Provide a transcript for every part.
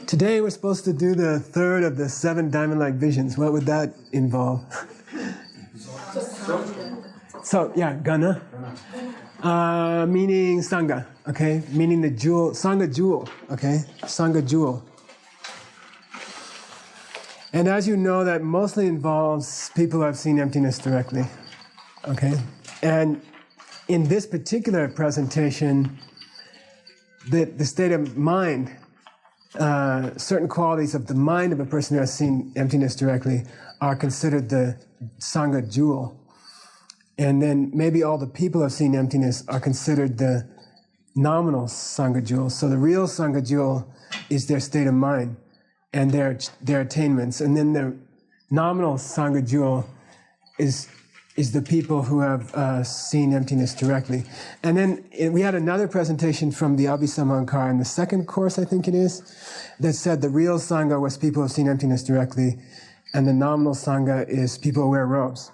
Today we're supposed to do the third of the 7 diamond-like visions. What would that involve? So, yeah, Gana. Meaning Sangha, okay? Meaning the jewel, Sangha Jewel, okay? Sangha Jewel. And as you know, that mostly involves people who have seen emptiness directly, okay? And in this particular presentation, the state of mind, certain qualities of the mind of a person who has seen emptiness directly are considered the Sangha Jewel. And then maybe all the people who have seen emptiness are considered the nominal Sangha Jewel. So the real Sangha Jewel is their state of mind and their attainments. And then the nominal Sangha Jewel is the people who have seen emptiness directly. And then we had another presentation from the Abhisamankara in the second course, I think it is, that said the real Sangha was people who have seen emptiness directly, and the nominal Sangha is people who wear robes.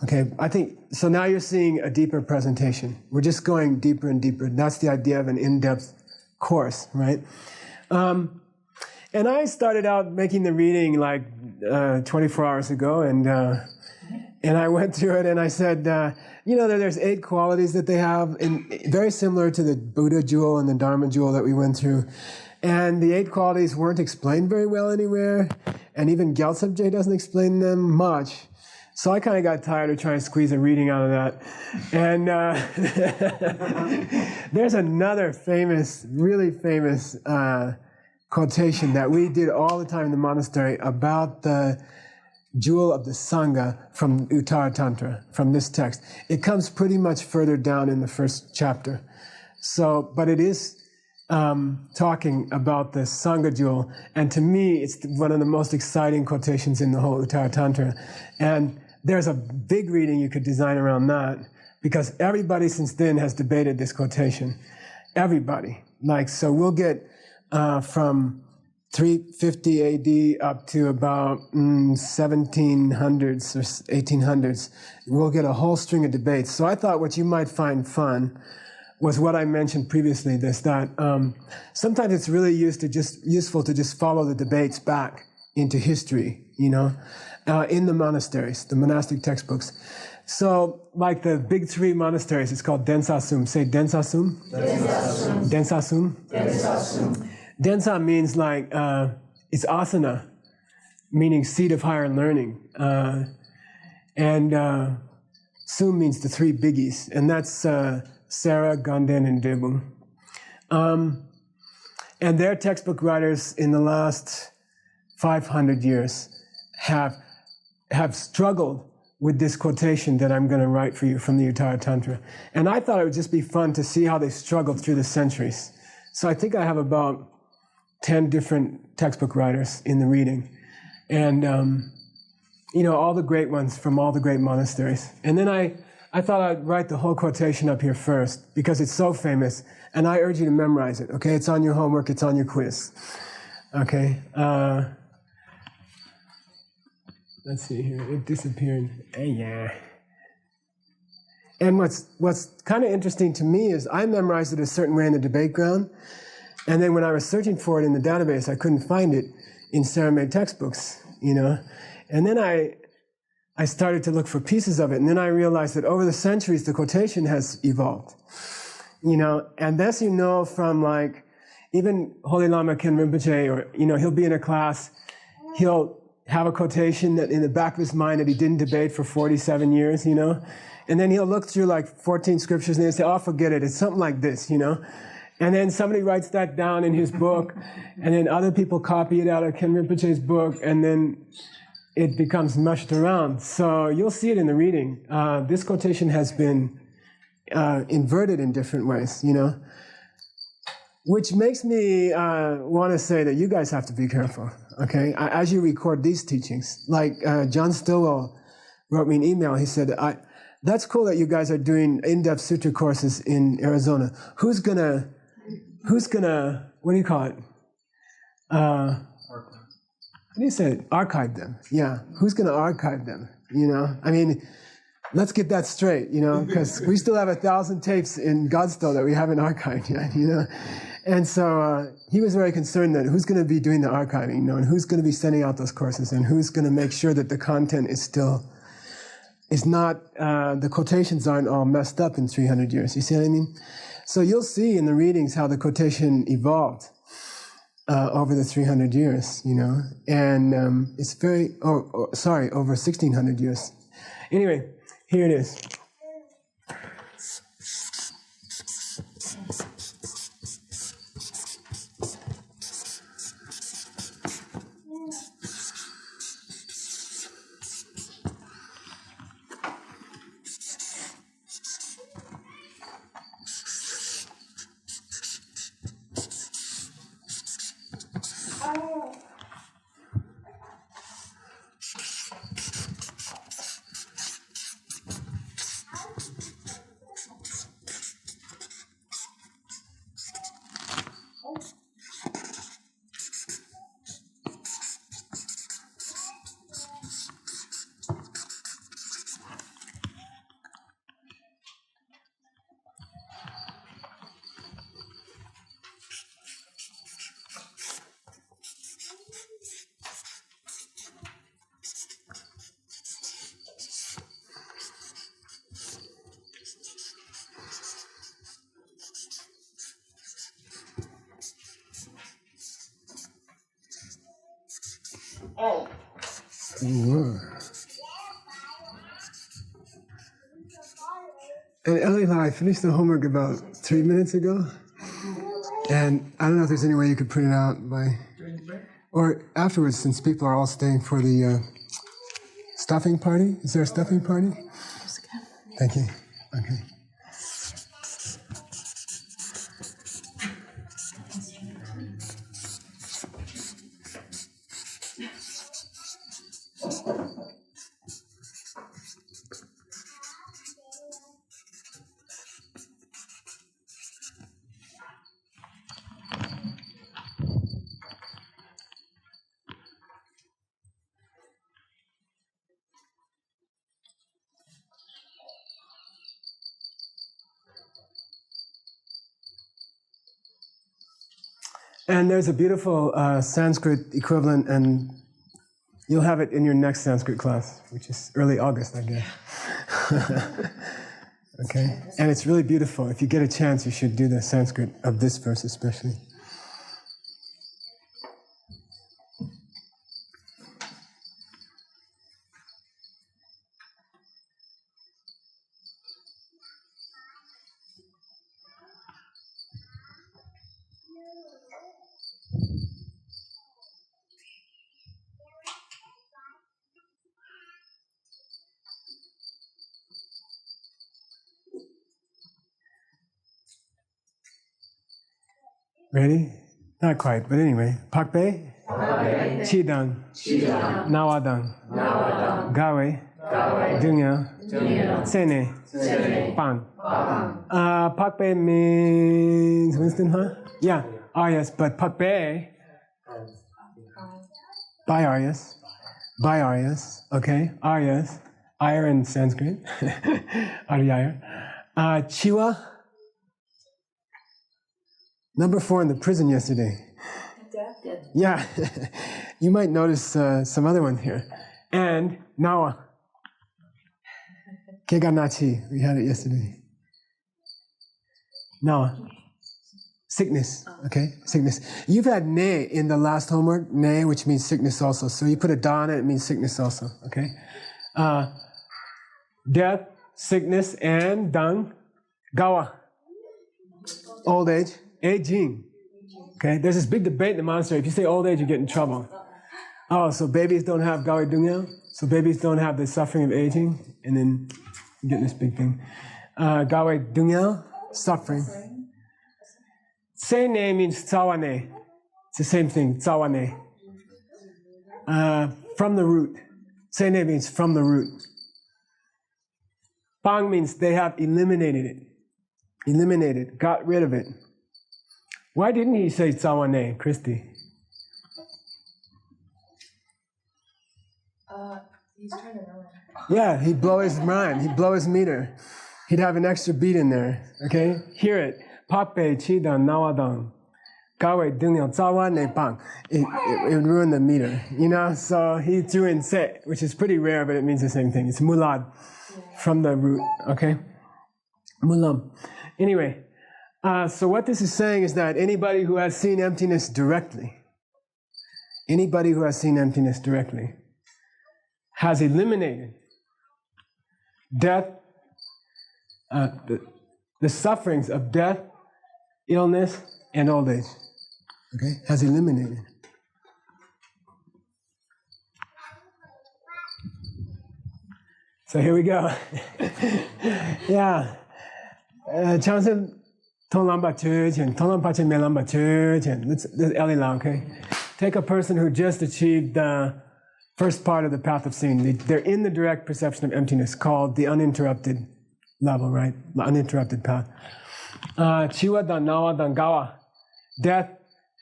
Okay, I think, so now you're seeing a deeper presentation. We're just going deeper and deeper. That's the idea of an in-depth course, right? And I started out making the reading like 24 hours ago, and I went through it and I said, there's 8 qualities that they have, very similar to the Buddha jewel and the Dharma jewel that we went through. And the 8 qualities weren't explained very well anywhere, and even Gyaltsab doesn't explain them much. So I kind of got tired of trying to squeeze a reading out of that. And there's another famous, really famous quotation that we did all the time in the monastery about the jewel of the Sangha from Uttara Tantra, from this text. It comes pretty much further down in the first chapter. So, but it is talking about the Sangha jewel, and to me, it's one of the most exciting quotations in the whole Uttara Tantra. And there's a big reading you could design around that, because everybody since then has debated this quotation. Everybody. So we'll get from 350 AD up to about 1700s or 1800s. We'll get a whole string of debates. So I thought what you might find fun was what I mentioned previously, that sometimes it's really useful to just follow the debates back into history, in the monasteries, the monastic textbooks. So, like the big 3 monasteries, it's called Densasum. Say Densasum. Densasum. Densasum. Densasum. Densa means it's asana, meaning seat of higher learning. And Sum means the 3 biggies, and that's Sera, Ganden, and Debum. And their textbook writers in the last 500 years have struggled with this quotation that I'm going to write for you from the Uttara Tantra. And I thought it would just be fun to see how they struggled through the centuries. So I think I have about 10 different textbook writers in the reading. And, all the great ones from all the great monasteries. And then I thought I'd write the whole quotation up here first, because it's so famous, and I urge you to memorize it, okay? It's on your homework, it's on your quiz. Okay? Let's see here, it disappeared. Yeah. And what's kind of interesting to me is I memorized it a certain way in the debate ground, and then when I was searching for it in the database, I couldn't find it in Sera Mey textbooks, And then I started to look for pieces of it, and then I realized that over the centuries, the quotation has evolved, and this from even Holy Lama Khen Rinpoche, or, he'll be in a class, he'll have a quotation that in the back of his mind that he didn't debate for 47 years, and then he'll look through 14 scriptures and he'll say, oh, forget it, it's something like this, and then somebody writes that down in his book, and then other people copy it out of Khen Rinpoche's book, and then it becomes mushed around. So you'll see it in the reading. This quotation has been inverted in different ways, which makes me want to say that you guys have to be careful, okay? As you record these teachings. John Stillwell wrote me an email. He said, that's cool that you guys are doing in-depth sutra courses in Arizona. Who's gonna, what do you call it? What do you say? Archive them. Yeah. Who's going to archive them? Let's get that straight, because we still have 1,000 tapes in Godstow that we haven't archived yet, And so he was very concerned that who's going to be doing the archiving, and who's going to be sending out those courses, and who's going to make sure that the content is not, the quotations aren't all messed up in 300 years. You see what I mean? So you'll see in the readings how the quotation evolved over the 300 years, and it's very, over 1600 years. Anyway, here it is. And Elila, I finished the homework about 3 minutes ago, and I don't know if there's any way you could print it out during the break, or afterwards, since people are all staying for the stuffing party. Is there a stuffing party? Thank you. Okay. And there's a beautiful Sanskrit equivalent, and you'll have it in your next Sanskrit class, which is early August, I guess. Okay? And it's really beautiful. If you get a chance, you should do the Sanskrit of this verse especially. Ready? Not quite, but anyway. Pakpe, Chidang, Nawadang, Gawe, Dunya, Tsene, Pang. Pakpe means Winston, huh? Yeah, Aryas, but Pakpe, by Aryas, okay? Aryas, Iyer in Sanskrit, Arya. Chiwa, number 4 in the prison yesterday. Yeah, you might notice some other one here. And Nawa. Keganachi, we had it yesterday. Nawa. Sickness, okay? Sickness. You've had ne in the last homework, ne, which means sickness also. So you put a da on it, it means sickness also, okay? Death, sickness, and dang, gawa. Old age. Aging. Okay, there's this big debate in the monastery. If you say old age, you get in trouble. Oh, so babies don't have gawe dungya? So babies don't have the suffering of aging? And then you get this big thing. Gawe dungya, suffering. Sene means tsawane. It's the same thing, tsawane. From the root. Sene means from the root. Pang means they have eliminated it. Eliminated, got rid of it. Why didn't he say tsawane, Christy? He's trying to know. Yeah, he'd blow his mind, he'd blow his meter. He'd have an extra beat in there, okay? Hear it. Pape, chidan, nawadang. It would ruin the meter, you know? So he threw in se, which is pretty rare, but it means the same thing. It's mulad from the root, okay? Mulam. Anyway, so what this is saying is that anybody who has seen emptiness directly has eliminated death, the sufferings of death, illness, and old age. Okay? Has eliminated. So here we go. Yeah. Chansen Tonglamba Church and Tonglamba Melamba Church and this Elila, okay? Take a person who just achieved the first part of the path of seeing. They're in the direct perception of emptiness, called the uninterrupted level, right? The uninterrupted path. Chiwa dan nawa dan gawa. Death,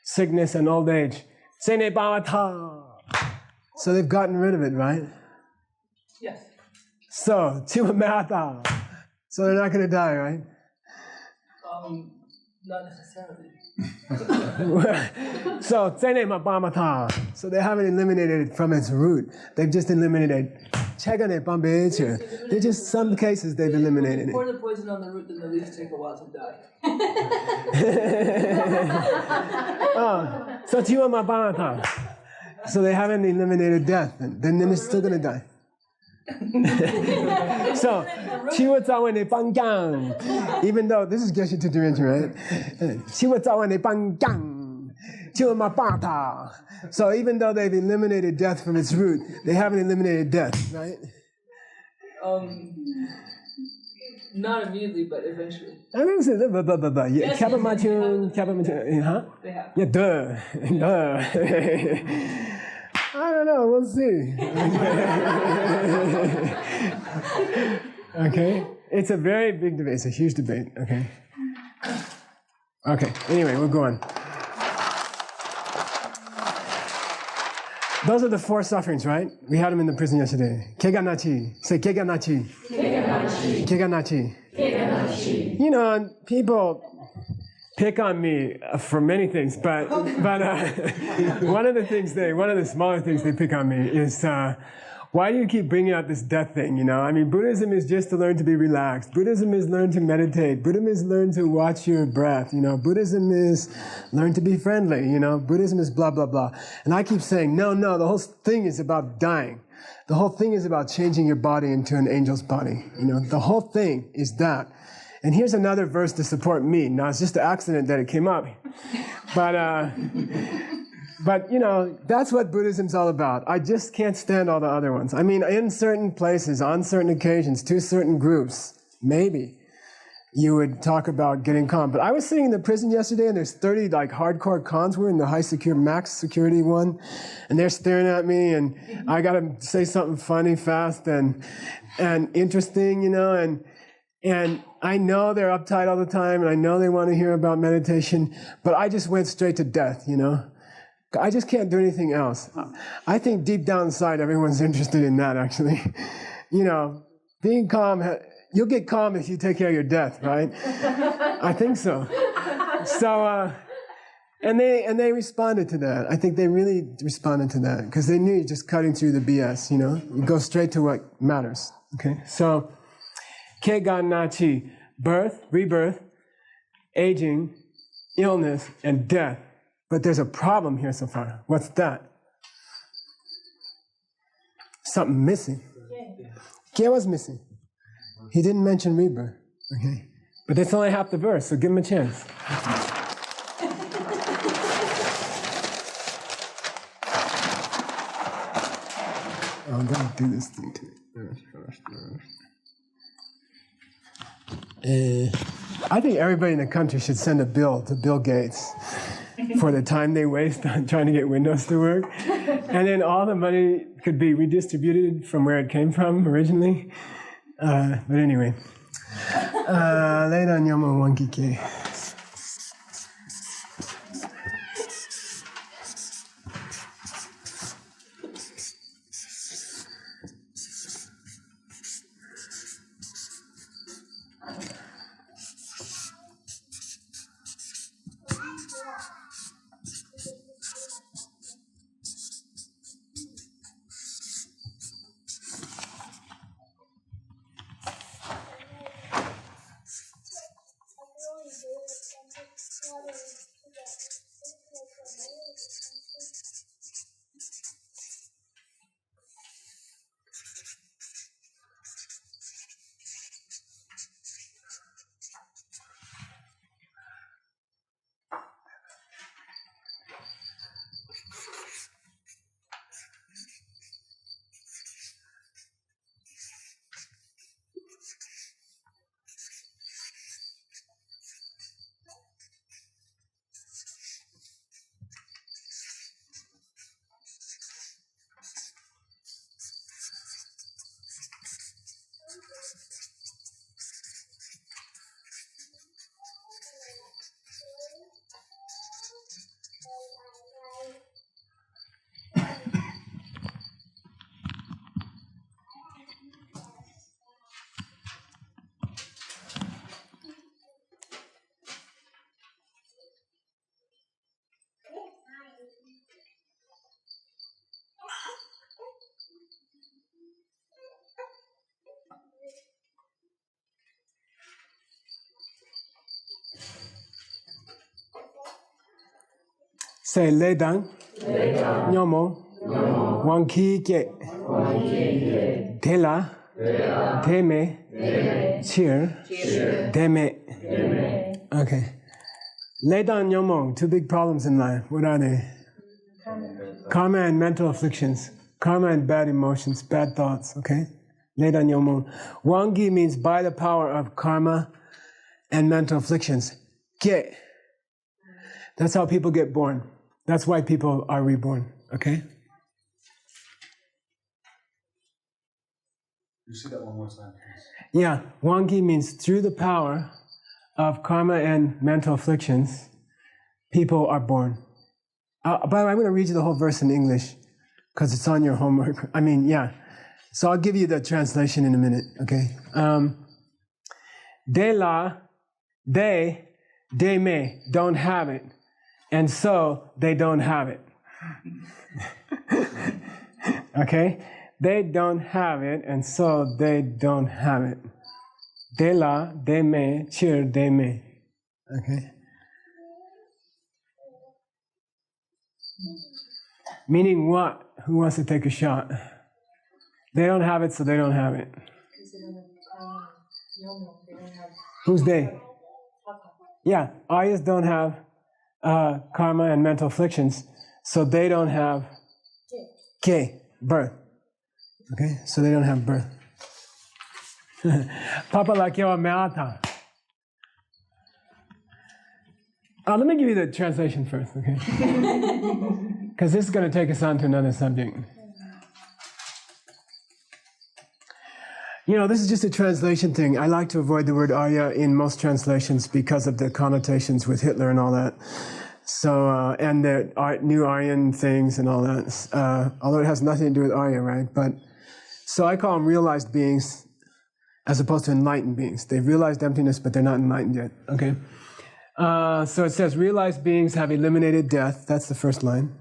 sickness, and old age. Sene bhavata. So they've gotten rid of it, right? Yes. So, chiwa mata. So they're not going to die, right? Not necessarily. So, so they haven't eliminated it from its root. They've just eliminated. They're just some cases they've eliminated it. Pour the poison on the root, then the leaves take a while to die. So they haven't eliminated death, then it's still going to die. So, even though this is Geshe Michael, right? So even though they've eliminated death from its root, they haven't eliminated death, right? Not immediately, but eventually. I mean, Yes, huh? They have. Yeah, duh. I don't know, we'll see. Okay? It's a very big debate, it's a huge debate, okay? Okay, anyway, we'll go on. Those are the four sufferings, right? We had them in the prison yesterday. Keganachi. Say keganachi. Keganachi. Keganachi. Keganachi. You know, people pick on me for many things, but one of the smaller things they pick on me is why do you keep bringing out this death thing, you know? I mean, Buddhism is just to learn to be relaxed. Buddhism is learn to meditate. Buddhism is learn to watch your breath, you know? Buddhism is learn to be friendly, you know? Buddhism is blah, blah, blah. And I keep saying, no, the whole thing is about dying. The whole thing is about changing your body into an angel's body, you know? The whole thing is that. And here's another verse to support me. Now, it's just an accident that it came up. But, you know, that's what Buddhism's all about. I just can't stand all the other ones. I mean, in certain places, on certain occasions, to certain groups, maybe you would talk about getting calm. But I was sitting in the prison yesterday, and there's 30 like hardcore cons. We're in the high secure, max security one, and they're staring at me, and I got to say something funny, fast, and interesting, you know, and I know they're uptight all the time, and I know they want to hear about meditation, but I just went straight to death, you know. I just can't do anything else. I think deep down inside, everyone's interested in that, actually. You know, being calm, you'll get calm if you take care of your death, right? I think so. So, and they responded to that. I think they really responded to that, because they knew you're just cutting through the BS, you know? You go straight to what matters, okay? So, Keigan Nachi, birth, rebirth, aging, illness, and death. But there's a problem here so far. What's that? Something missing. Kei was missing. He didn't mention rebirth. Okay? But that's only half the verse, so give him a chance. I'm going to do this thing too. I think everybody in the country should send a bill to Bill Gates for the time they waste on trying to get Windows to work. And then all the money could be redistributed from where it came from originally. But anyway. Later on, Yomo Wankike. Say lay down. Nyomo. Wanki ke. Tela. Teme. Cheer. Deme. Okay. Lay down Nyomo. Two big problems in life. What are they? Karma and mental afflictions. Karma and bad emotions, bad thoughts, okay? Lay down Nyomo. Wangi means by the power of karma and mental afflictions. Ge. That's how people get born. That's why people are reborn, okay? You say that one more time, please. Yeah, Wangi means through the power of karma and mental afflictions, people are born. By the way, I'm going to read you the whole verse in English because it's on your homework. So I'll give you the translation in a minute, okay? They may don't have it, and so they don't have it. Okay? They don't have it, and so they don't have it. They may, cheer, they may. Okay? Meaning what? Who wants to take a shot? They don't have it, so they don't have it. Who's they? Yeah, Aryas don't have karma and mental afflictions, so they don't have birth. Okay, so they don't have birth. Papa lakyo meata. Let me give you the translation first, okay? Because this is going to take us on to another subject. You know, this is just a translation thing. I like to avoid the word Arya in most translations because of the connotations with Hitler and all that. So, and the new Aryan things and all that. Although it has nothing to do with Arya, right? But, so I call them realized beings as opposed to enlightened beings. They've realized emptiness, but they're not enlightened yet, okay? So it says, realized beings have eliminated death. That's the first line.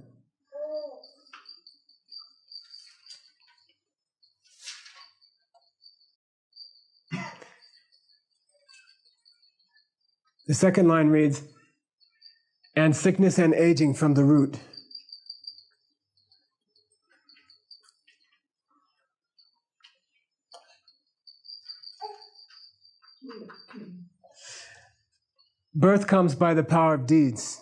The second line reads, and sickness and aging from the root. Birth comes by the power of deeds.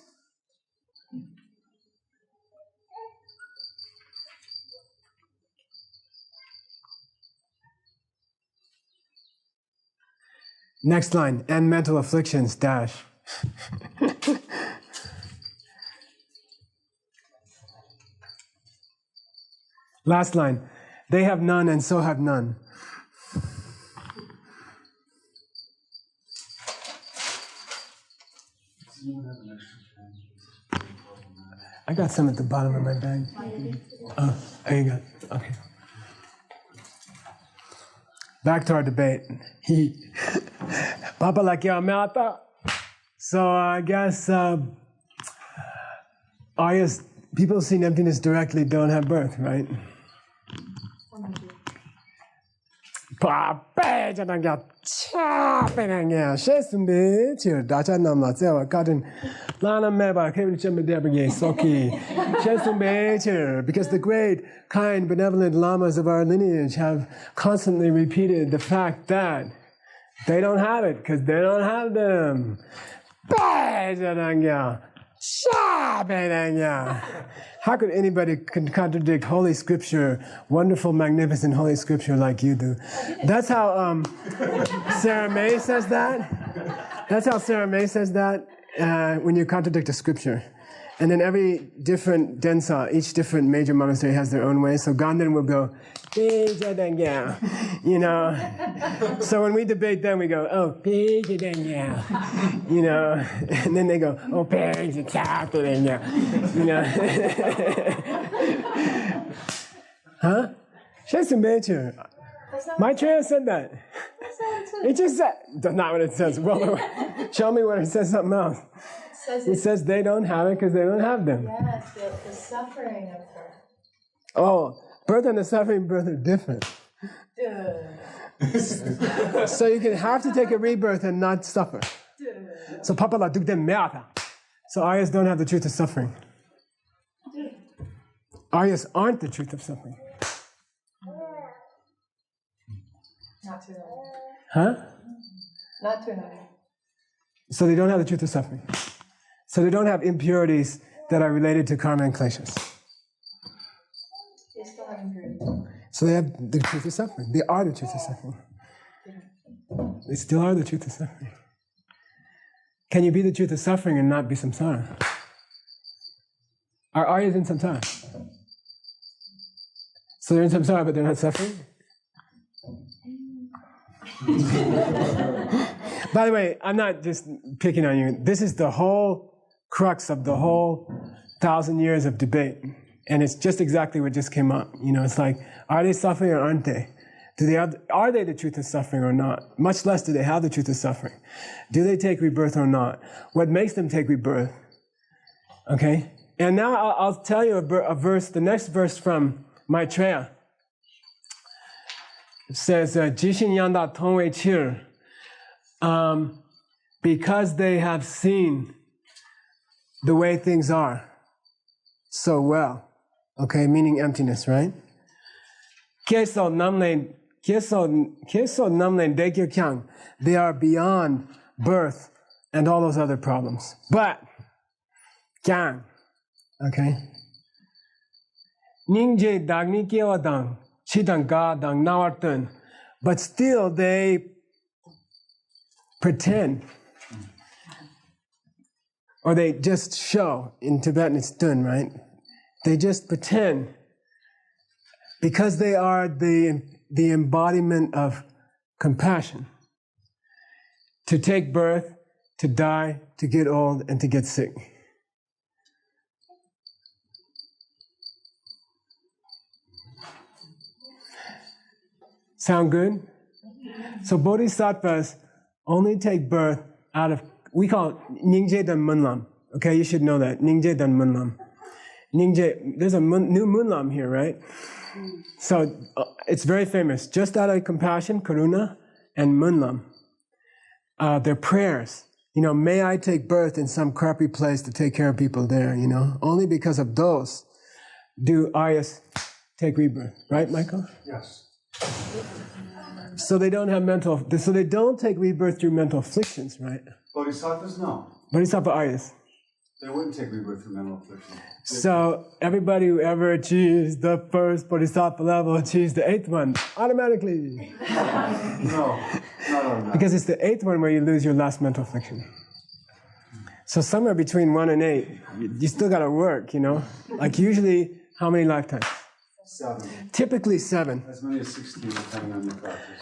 Next line, and mental afflictions, dash. Last line, they have none and so have none. I got some at the bottom of my bag. Oh, there you go. Okay. Back to our debate. Papa lakya meata. So I guess Aryas, people who see emptiness directly don't have birth, right? Because the great, kind, benevolent lamas of our lineage have constantly repeated the fact that they don't have it because they don't have them. How could anybody contradict Holy Scripture, wonderful, magnificent Holy Scripture like you do? That's how Sera Mey says that. That's how Sera Mey says that when you contradict a scripture. And then every different densa, each different major monastery has their own way. So Ganden will go, you know. So when we debate them, we go, oh, you know. And then they go, oh, you know. Huh? She's a major. Maitreya said that. It just said, that's not what it says. Well, show me where it says something else. It says they don't have it because they don't have them. Yes, the suffering of birth. Oh, birth and the suffering of birth are different. So you can have to take a rebirth and not suffer. So Papa la duk dem meata. So Aryas don't have the truth of suffering. Aryas aren't the truth of suffering. Not tonight. Huh? Not tonight. So they don't have the truth of suffering. So they don't have impurities that are related to karma and kleshas. They still have impurity. So they have the truth of suffering. They are the truth of suffering. They still are the truth of suffering. Can you be the truth of suffering and not be samsara? Are Aryas in samsara? So they're in samsara, but they're not suffering? By the way, I'm not just picking on you. This is the whole crux of the whole 1,000 years of debate. And it's just exactly what just came up. You know, it's like, are they suffering or aren't they? Are they the truth of suffering or not? Much less do they have the truth of suffering. Do they take rebirth or not? What makes them take rebirth? Okay? And now I'll tell you a verse, the next verse from Maitreya. It says, Jishin yanda tongwei chir. Because they have seen the way things are so well. Okay, meaning emptiness, right? Kyeso namlen dekyo kyang. They are beyond birth and all those other problems. But, kyang, okay? Ningje dagni kyewa dang, chidang ga dang nawartun. But still they pretend, or they just show. In Tibetan it's dun, right? They just pretend because they are the embodiment of compassion. To take birth, to die, to get old, and to get sick. Sound good? So bodhisattvas only take birth out of, we call it Ningje Dan Munlam. Okay, you should know that. Ningje Dan Munlam. Ningje, there's a new Munlam here, right? So it's very famous. Just out of compassion, karuna, and Munlam. They're prayers. You know, may I take birth in some crappy place to take care of people there, you know? Only because of those do Aryas take rebirth. Right, Michael? Yes. So they don't take rebirth through mental afflictions, right? Bodhisattvas, no. Bodhisattva Aryas. They wouldn't take rebirth through mental affliction. So everybody who ever achieves the first bodhisattva level achieves the 8th one automatically. No, not automatically. Because it's the 8th one where you lose your last mental affliction. So somewhere between 1 and 8, you still got to work, you know? Like usually, how many lifetimes? 7. Typically 7. As many as 16, depending on your practice.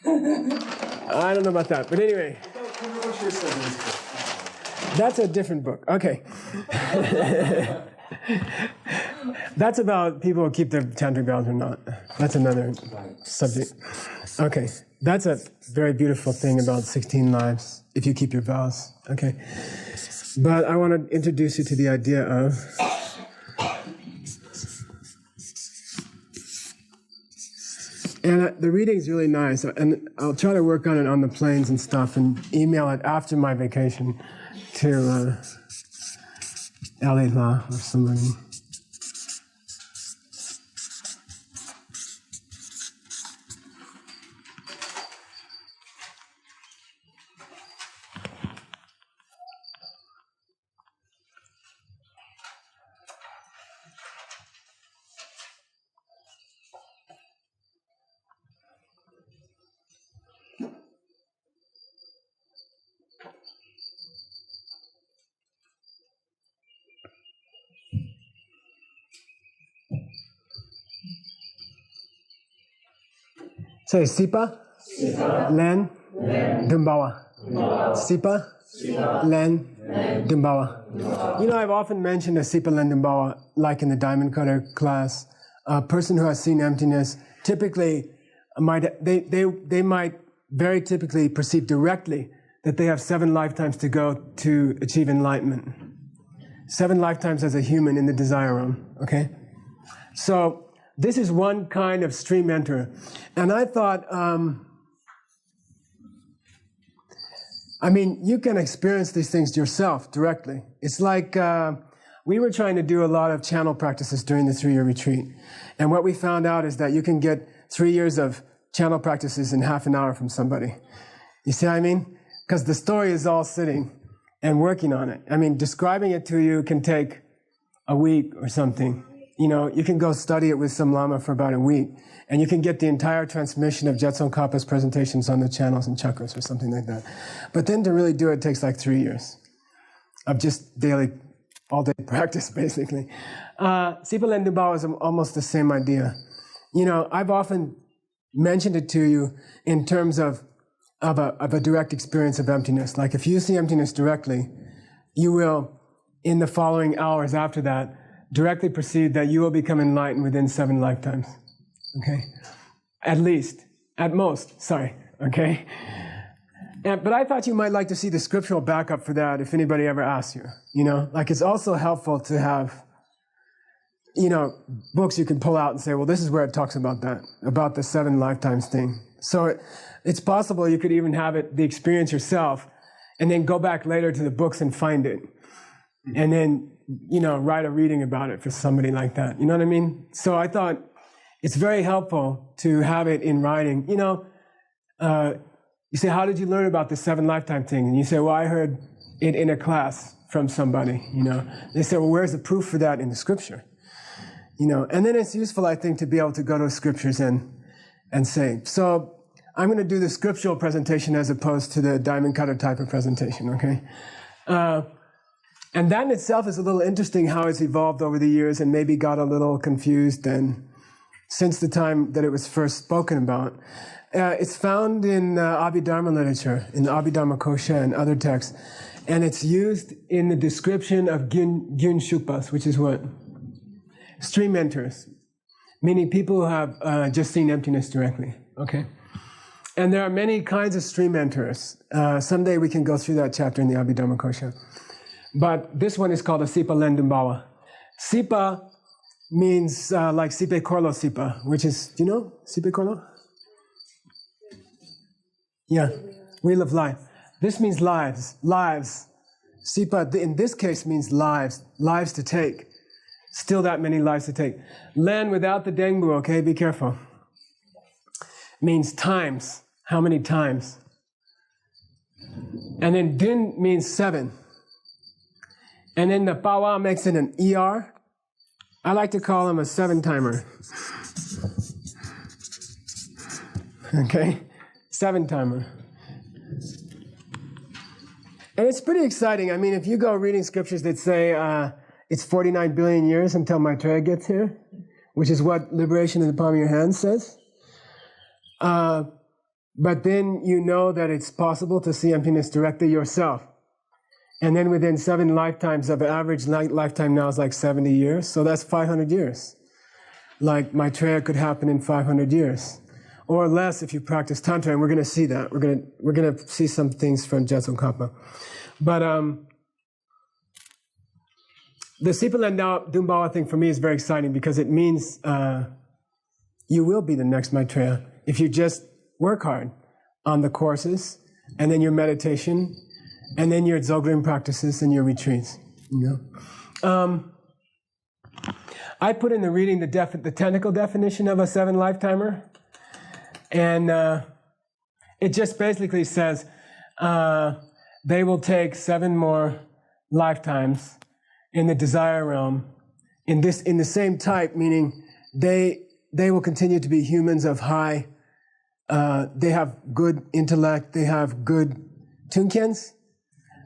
I don't know about that, but anyway. That's a different book. Okay. That's about people who keep their tantric vows or not. That's another subject. Okay. That's a very beautiful thing about 16 lives, if you keep your vows. Okay. But I want to introduce you to the idea of and the reading's really nice, and I'll try to work on it on the planes and stuff and email it after my vacation to LA Law or somebody. Say Sipa, Len, Dumbawa. Sipa, Len, Dumbawa. You know, I've often mentioned a Sipa, Len, Dumbawa, like in the Diamond Cutter class. A person who has seen emptiness typically they might very typically perceive directly that they have 7 lifetimes to go to achieve enlightenment. 7 lifetimes as a human in the desire realm, okay? So this is one kind of stream enter. And I thought, I mean, you can experience these things yourself directly. It's like we were trying to do a lot of channel practices during the 3-year retreat. And what we found out is that you can get 3 years of channel practices in half an hour from somebody. You see what I mean? Because the story is all sitting and working on it. I mean, describing it to you can take a week or something. You know, you can go study it with some Lama for about a week, and you can get the entire transmission of Jetson Kappa's presentations on the channels and chakras or something like that. But then to really do it takes like 3 years of just daily, all-day practice, basically. Sipa Lendu Bao is almost the same idea. You know, I've often mentioned it to you in terms of a direct experience of emptiness. Like if you see emptiness directly, you will, in the following hours after that, directly perceive that you will become enlightened within 7 lifetimes. Okay? At least. At most. Sorry. Okay? But I thought you might like to see the scriptural backup for that if anybody ever asks you. You know? Like it's also helpful to have, you know, books you can pull out and say, well, this is where it talks about that, about the 7 lifetimes thing. So it's possible you could even have the experience yourself and then go back later to the books and find it. And then, you know, write a reading about it for somebody like that. You know what I mean? So I thought it's very helpful to have it in writing. You know, you say, how did you learn about the 7 lifetime thing? And you say, well, I heard it in a class from somebody, you know. They say, well, where's the proof for that in the scripture? You know, and then it's useful, I think, to be able to go to the scriptures and say. So I'm going to do the scriptural presentation as opposed to the diamond cutter type of presentation, okay? And that in itself is a little interesting how it's evolved over the years and maybe got a little confused and since the time that it was first spoken about. It's found in Abhidharma literature, in the Abhidharma Kosha and other texts, and it's used in the description of Gyun Shukpas, which is what? Stream mentors, meaning people who have just seen emptiness directly, okay? And there are many kinds of stream mentors. Someday we can go through that chapter in the Abhidharma Kosha. But this one is called a Sipa Lendumbawa. Sipa means like Sipe Korlo Sipa, which is, do you know Sipe Korlo? Yeah, wheel of life. This means lives, lives. Sipa, in this case, means lives, lives to take. Still that many lives to take. Len without the dengbu, okay, be careful. Means times, how many times. And then din means 7. And then the bawa makes it an ER. I like to call him a 7-timer. Okay? 7-timer. And it's pretty exciting. I mean, if you go reading scriptures that say it's 49 billion years until Maitreya gets here, which is what liberation in the palm of your hand says. But then you know that it's possible to see emptiness directly yourself. And then within 7 lifetimes, of average lifetime now is like 70 years, so that's 500 years. Like Maitreya could happen in 500 years. Or less if you practice Tantra, and we're going to see that. We're going to see some things from Jetson Kappa. But the Sipa Dumbawa thing for me is very exciting because it means you will be the next Maitreya if you just work hard on the courses, and then your meditation, and then your Dzogchen practices and your retreats, you know. I put in the reading the technical definition of a 7 lifetimer, and it just basically says they will take 7 more lifetimes in the desire realm in the same type, meaning they will continue to be humans of high. They have good intellect. They have good tunkyens.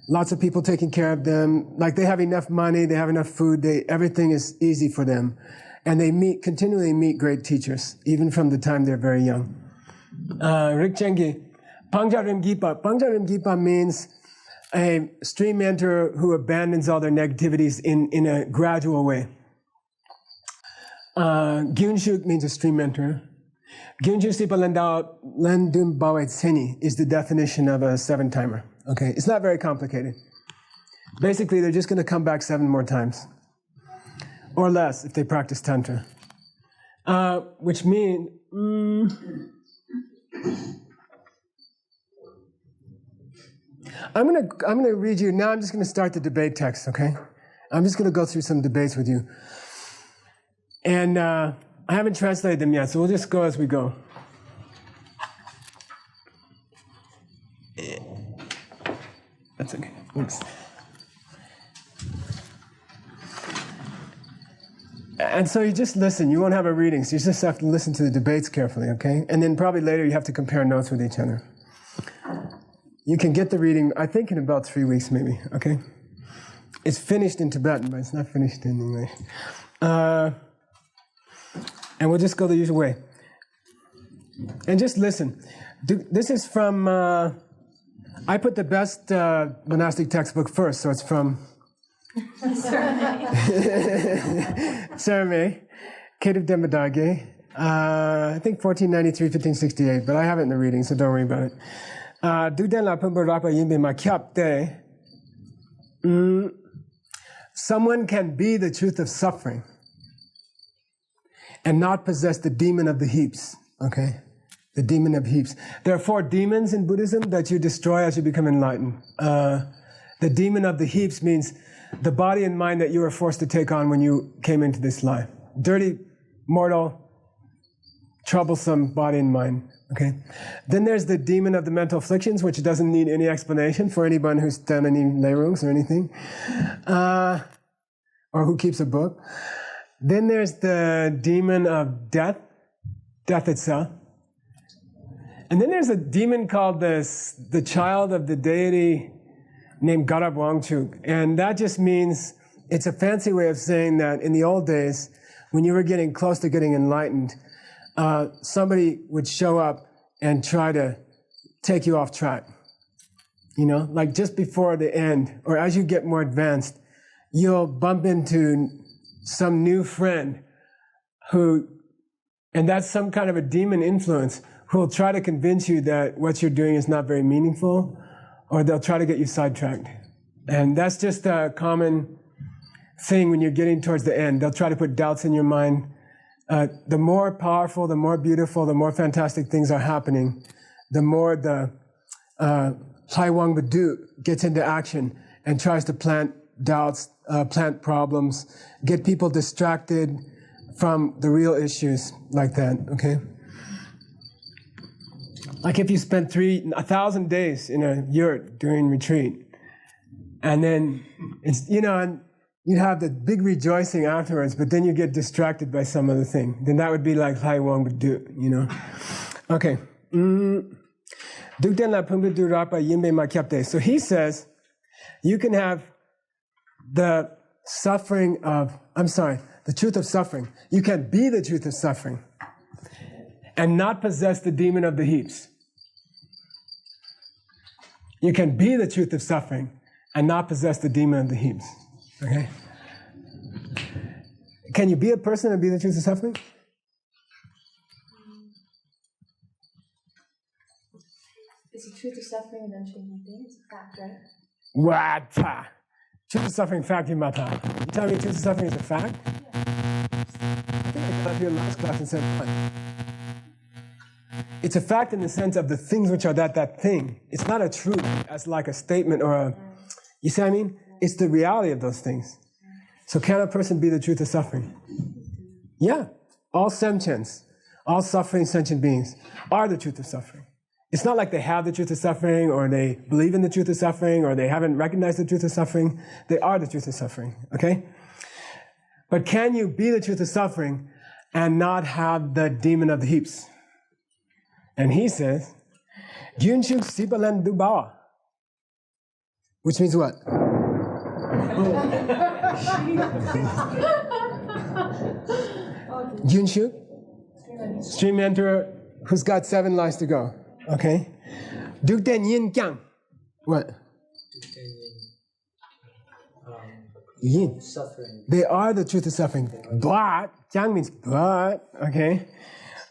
Lots of people taking care of them. Like they have enough money, they have enough food, everything is easy for them. And they continually meet great teachers, even from the time they're very young. Rikchengi, Pangja Rimgipa. Pangja Rimgipa means a stream mentor who abandons all their negativities in a gradual way. Gyunshuk means a stream mentor. Gyunju Sipa Lendum Bawet Seni is the definition of a 7-timer. Okay, it's not very complicated. Basically, they're just going to come back 7 more times. Or less if they practice Tantra. Which means... I'm gonna read you, now I'm just going to start the debate text, okay? I'm just going to go through some debates with you. And I haven't translated them yet, so we'll just go as we go. That's okay. Oops. And so you just listen. You won't have a reading, so you just have to listen to the debates carefully, okay? And then probably later you have to compare notes with each other. You can get the reading, I think, in about 3 weeks, maybe, okay? It's finished in Tibetan, but it's not finished in English. And we'll just go the usual way. And just listen. This is from, I put the best monastic textbook first, so it's from Sera Mey, Kedrup Tenpa Dargye, I think 1493, 1568, but I have it in the reading, so don't worry about it. Someone can be the truth of suffering and not possess the demon of the heaps, okay? The demon of heaps. There are 4 demons in Buddhism that you destroy as you become enlightened. The demon of the heaps means the body and mind that you were forced to take on when you came into this life. Dirty, mortal, troublesome body and mind, okay? Then there's the demon of the mental afflictions, which doesn't need any explanation for anyone who's done any lay rooms or anything, or who keeps a book. Then there's the demon of death, death itself. And then there's a demon called the child of the deity named Garab Wangchuk. And that just means, it's a fancy way of saying that in the old days, when you were getting close to getting enlightened, somebody would show up and try to take you off track. You know, like just before the end, or as you get more advanced, you'll bump into some new friend who, and that's some kind of a demon influence, who will try to convince you that what you're doing is not very meaningful, or they'll try to get you sidetracked. And that's just a common thing when you're getting towards the end. They'll try to put doubts in your mind. The more powerful, the more beautiful, the more fantastic things are happening, the more the Hai Wang Badu gets into action and tries to plant doubts, plant problems, get people distracted from the real issues like that, okay? Like if you spent 1,000 days in a yurt during retreat, and then it's, you know, and you have the big rejoicing afterwards, but then you get distracted by some other thing, then that would be like Hai Wang would do, you know? Okay. So he says, you can have the suffering of, the truth of suffering. You can be the truth of suffering and not possess the demon of the heaps. You can be the truth of suffering and not possess the demon of the heaps. Okay? Can you be a person and be the truth of suffering? Is the truth of suffering an unchanging thing? It's a fact, right? What? Truth of suffering, fact, mata. You tell me truth of suffering is a fact? Yeah. I think I got up here last class and said, what? It's a fact in the sense of the things which are that thing. It's not a truth as like a statement or a, you see what I mean? It's the reality of those things. So can a person be the truth of suffering? Yeah. All sentients, all suffering sentient beings are the truth of suffering. It's not like they have the truth of suffering, or they believe in the truth of suffering, or they haven't recognized the truth of suffering. They are the truth of suffering, okay? But can you be the truth of suffering and not have the demon of the heaps? And he says, Gyunshuk Sipalan Dubawa. Which means what? Gyunshuk, stream enterer who's got 7 lives to go. Okay? Dukten yin kyang. What? Yin. Suffering. They are the truth of suffering. But, kyang means but, okay?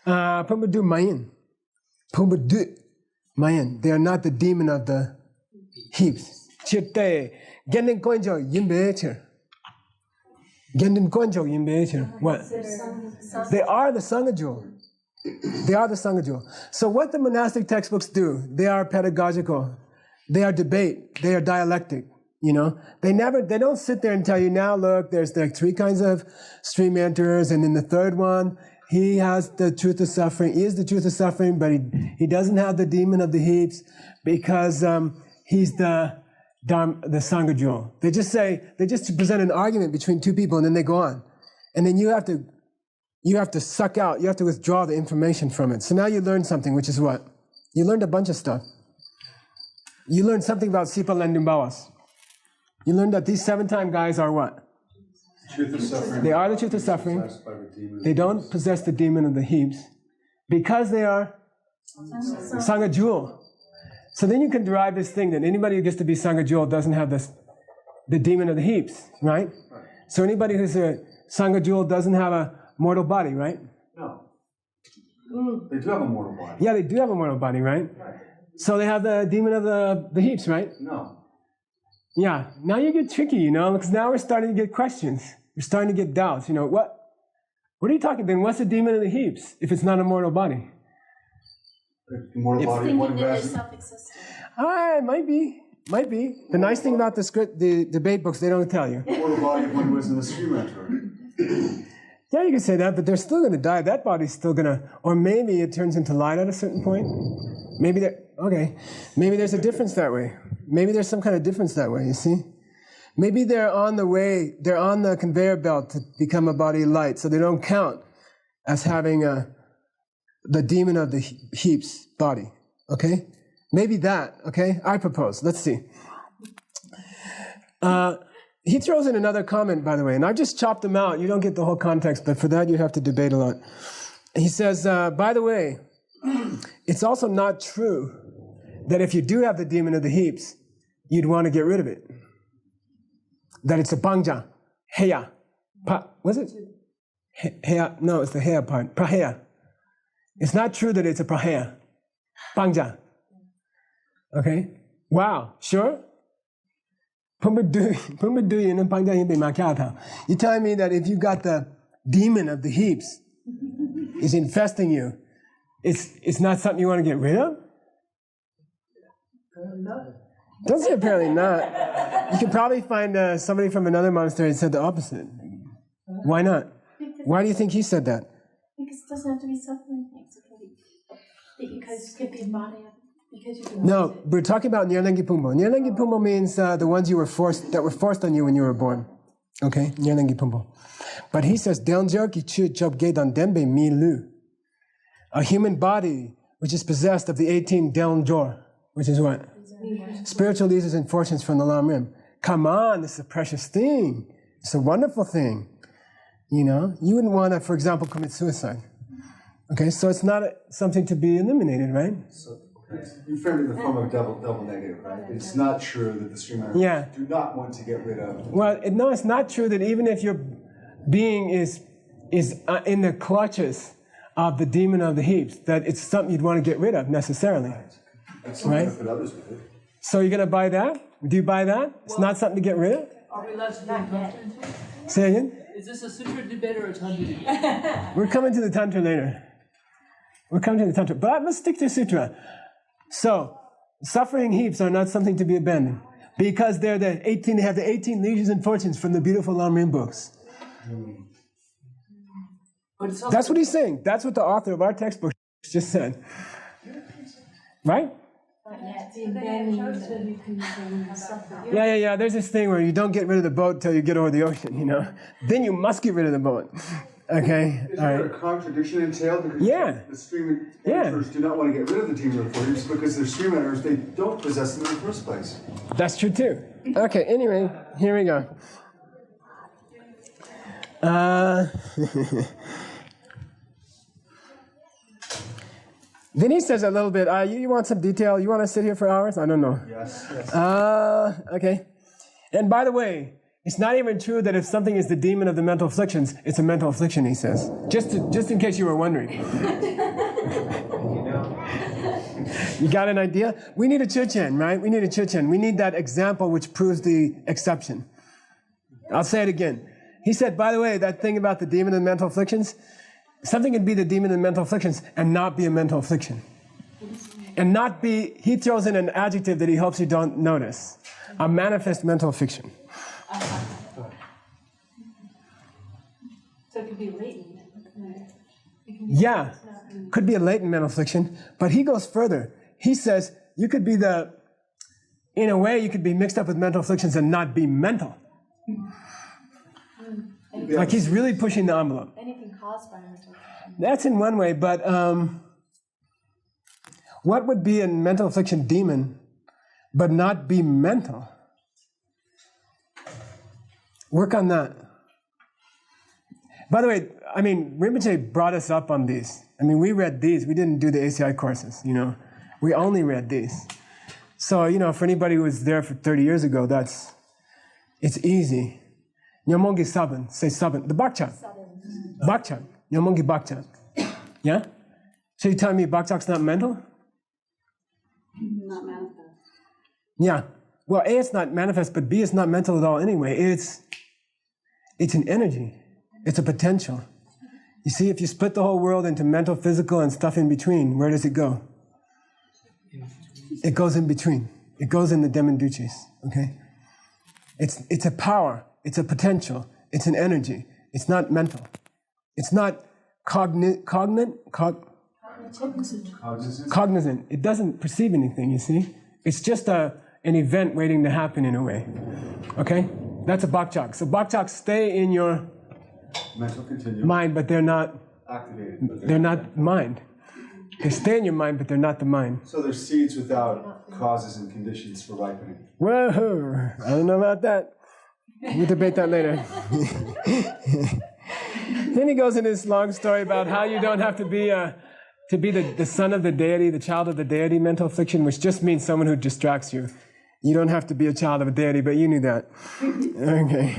Pumbadu mayin. Pumbadu mayin. They are not the demon of the heaps. Chitte. Genden konjo yimbecher. Genden konjo yimbecher. What? They are the Sangha Jewel. They are the Sangha Jewel. So what the monastic textbooks do, they are pedagogical, they are debate, they are dialectic. You know, they don't sit there and tell you, now look, there's like 3 kinds of stream enters, and in the third one, he has the truth of suffering. He is the truth of suffering, but he doesn't have the demon of the heaps because he's the Sangha Jewel. They just present an argument between 2 people, and then they go on. And then you have to suck out, you have to withdraw the information from it. So now you learned something, which is what? You learned a bunch of stuff. You learned something about Sipa Lendumbawas. You learned that these 7-time guys are what? Truth of suffering. They are the truth of suffering. They don't possess the demon of the heaps because they are Sangha Jewel. So then you can derive this thing that anybody who gets to be Sangha Jewel doesn't have the demon of the heaps, right? So anybody who's a Sangha Jewel doesn't have a mortal body, right? No. They do have a mortal body. Yeah, they do have a mortal body, right? So they have the demon of the heaps, right? No. Yeah, now you get tricky, you know, because now we're starting to get questions. We're starting to get doubts, you know, what are you talking, then what's the demon of the heaps if it's not a mortal body? The mortal body, one who has... Might be. The nice thing about the debate books, they don't tell you. Mortal body of one who is in the stream enter. Yeah, you can say that, but they're still going to die. That body's still going to, or maybe it turns into light at a certain point. Maybe there's a difference that way. Maybe there's some kind of difference that way, you see? Maybe they're on the conveyor belt to become a body of light, so they don't count as having the demon of the heaps body, okay? Maybe that, okay? I propose, let's see. He throws in another comment, by the way, and I just chopped them out. You don't get the whole context, but for that you have to debate a lot. He says, by the way, it's also not true that if you do have the demon of the heaps, you'd want to get rid of it. That it's a bangja, heya. Was it? Heya, no, it's the heya part, praheya. It's not true that it's a praheya, bangja. Okay? Wow, sure? You're telling me that if you got the demon of the heaps is infesting you, it's not something you want to get rid of? Don't say apparently not. You could probably find somebody from another monastery that said the opposite. Why not? Why do you think he said that? Because it doesn't have to be suffering things. Because it could be a body of. No, we're talking about Nirlengi Pumbo. Nirlengi Pumbo means the ones that were forced on you when you were born. Okay, Nirlengi Pumbo. But he says, a human body which is possessed of the 18 Delnjor, which is what? Spiritual leaders and fortunes from the Lam Rim. Come on, this is a precious thing. It's a wonderful thing. You know, you wouldn't want to, for example, commit suicide. Okay, so it's not something to be eliminated, right? You framed it in the form of double negative, right? It's not true that the stream enters do not want to get rid of. Well, no, it's not true that even if your being is in the clutches of the demon of the heaps, that it's something you'd want to get rid of necessarily. That's right? Benefit others with it. So you're going to buy that? Do you buy that? It's not something to get rid of? Are we allowed to do Tantra? Say again? Is this a sutra debate or a Tantra debate? We're coming to the Tantra later. But let's stick to Sutra. So, suffering heaps are not something to be abandoned because they have the 18 leisures and fortunes from the beautiful Lam Rim books. That's what he's saying. That's what the author of our textbook just said. Right? Yeah. There's this thing where you don't get rid of the boat till you get over the ocean, you know. Then you must get rid of the boat. Okay. Is there a contradiction entailed? Because the stream enters do not want to get rid of the demon of the heaps because they're stream enters, they don't possess them in the first place. That's true too. Okay, anyway, here we go. Then he says a little bit, you want some detail? You want to sit here for hours? I don't know. Yes. Okay. And by the way, it's not even true that if something is the demon of the mental afflictions, it's a mental affliction, he says. Just in case you were wondering. You got an idea? We need a chuchen, right? We need a chuchen. We need that example which proves the exception. I'll say it again. He said, by the way, that thing about the demon of the mental afflictions, something can be the demon of the mental afflictions and not be a mental affliction. And not be, he throws in an adjective that he hopes you don't notice. A manifest mental affliction. So it could be latent. Yeah, could be a latent mental affliction, but he goes further. He says you could be in a way you could be mixed up with mental afflictions and not be mental. Like he's really pushing the envelope. Anything caused by mental affliction. That's in one way, but what would be a mental affliction demon but not be mental? Work on that. By the way, I mean, Rinpoche brought us up on these. I mean, we read these. We didn't do the ACI courses, you know. We only read these. So, you know, for anybody who was there for 30 years ago, it's easy. Nyamongi Saban, say Saban. The Bakchak. Bakchak. Nyamongi Bakchak. Yeah? So you telling me Bakchak's not mental? Not manifest. Yeah. Well, A, it's not manifest, but B, it's not mental at all anyway. It's an energy. It's a potential. You see, if you split the whole world into mental, physical, and stuff in between, where does it go? It goes in between. It goes in the Demenduchis, okay? It's a power. It's a potential. It's an energy. It's not mental. It's not cognizant. It doesn't perceive anything, you see? It's just an event waiting to happen in a way, okay? That's a Bakchak. So Bakchaks stay in your mental continuum. Mind, but they're not activated. They're not mind. They stay in your mind, but they're not the mind. So they're seeds without causes and conditions for ripening. Whoa! I don't know about that. We'll debate that later. Then he goes into this long story about how you don't have to be the son of the deity, the child of the deity, mental affliction, which just means someone who distracts you. You don't have to be a child of a deity, but you knew that. Okay.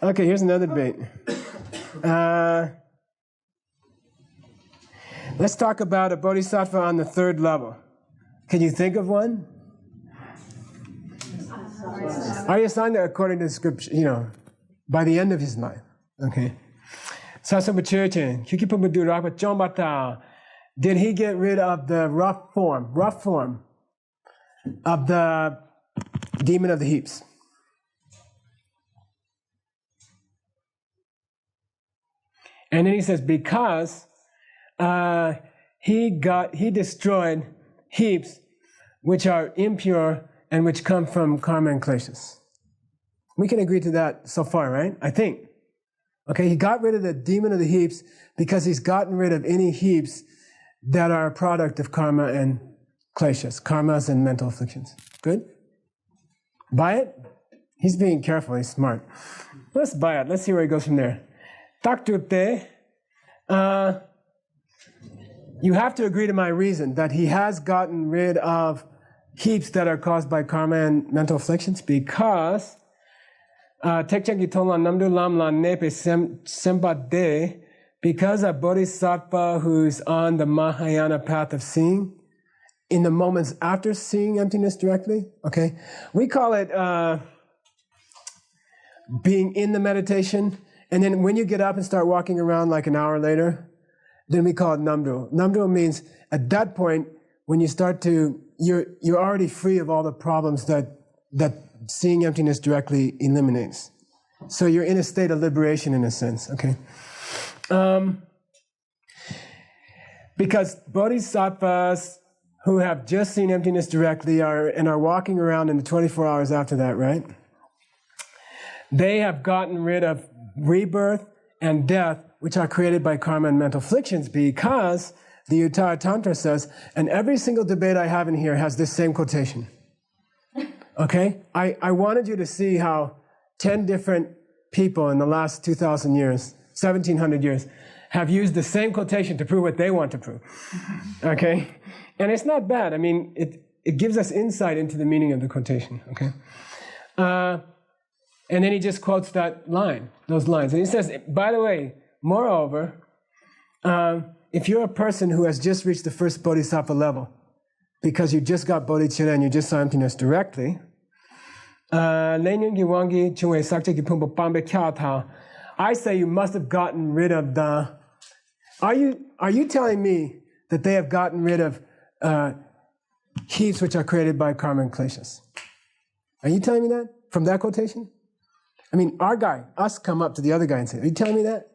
Okay, here's another debate. Let's talk about a bodhisattva on the third level. Can you think of one? Arya Asanga, according to the scripture, you know, by the end of his life. Okay. Did he get rid of the rough form of the demon of the heaps? And then he says, because he destroyed heaps which are impure and which come from karma and kleshas. We can agree to that so far, right? I think. Okay, he got rid of the demon of the heaps because he's gotten rid of any heaps that are a product of karma and kleshas, karmas and mental afflictions. Good? Buy it? He's being careful, he's smart. Let's buy it. Let's see where he goes from there. Takturte, you have to agree to my reason that he has gotten rid of heaps that are caused by karma and mental afflictions because because a bodhisattva who's on the Mahayana path of seeing, in the moments after seeing emptiness directly, okay, we call it being in the meditation. And then when you get up and start walking around like an hour later, then we call it namdro. Namdro means at that point, when you start to, you're already free of all the problems that seeing emptiness directly eliminates. So you're in a state of liberation in a sense, okay? Because bodhisattvas who have just seen emptiness directly are walking around in the 24 hours after that, right? They have gotten rid of rebirth and death, which are created by karma and mental afflictions, because the Uttara Tantra says, and every single debate I have in here has this same quotation. Okay? I wanted you to see how 10 different people in the last 2,000 years, 1,700 years, have used the same quotation to prove what they want to prove. Okay? And it's not bad. I mean, it gives us insight into the meaning of the quotation. Okay? And then he just quotes those lines. And he says, by the way, moreover, if you're a person who has just reached the first bodhisattva level, because you just got bodhicitta and you just saw emptiness directly, I say you must have gotten rid of the... Are you telling me that they have gotten rid of heaps which are created by karma and kleshas. Are you telling me that from that quotation? I mean, our guy, us come up to the other guy and say, are you telling me that?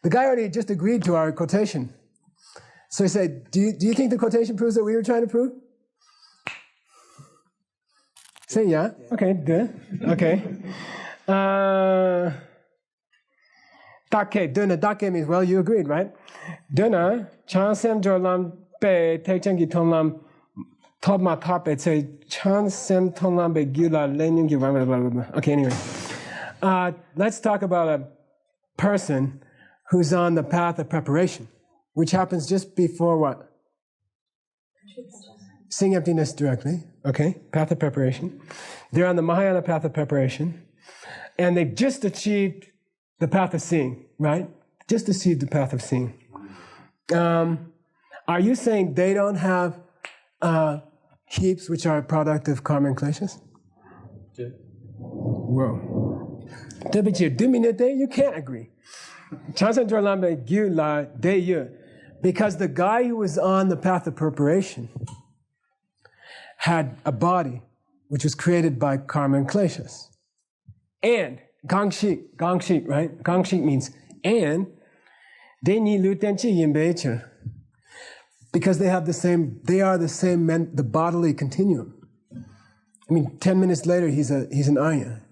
The guy already just agreed to our quotation. So he said, do you think the quotation proves what we were trying to prove? Say yeah. Okay, good. Okay. Dake, duna, dake means, well, you agreed, right? Duna, chansem jorlam be, tekchengi tonlam, topma tape, say, chansem tonlam be gula, lenyungi, blah, blah, blah, blah. Okay, anyway. Let's talk about a person who's on the path of preparation, which happens just before what? Seeing emptiness directly, okay? Path of preparation. They're on the Mahayana path of preparation, and they've just achieved the path of seeing, right? Just achieved the path of seeing. Are you saying they don't have heaps which are a product of karma and kleshas? Yeah. Whoa. You can't agree. Because the guy who was on the path of preparation had a body which was created by karma and kleshas. And, gangshik, right? Gangshik means, and, because they are the same, the bodily continuum. I mean, 10 minutes later, he's an Arya.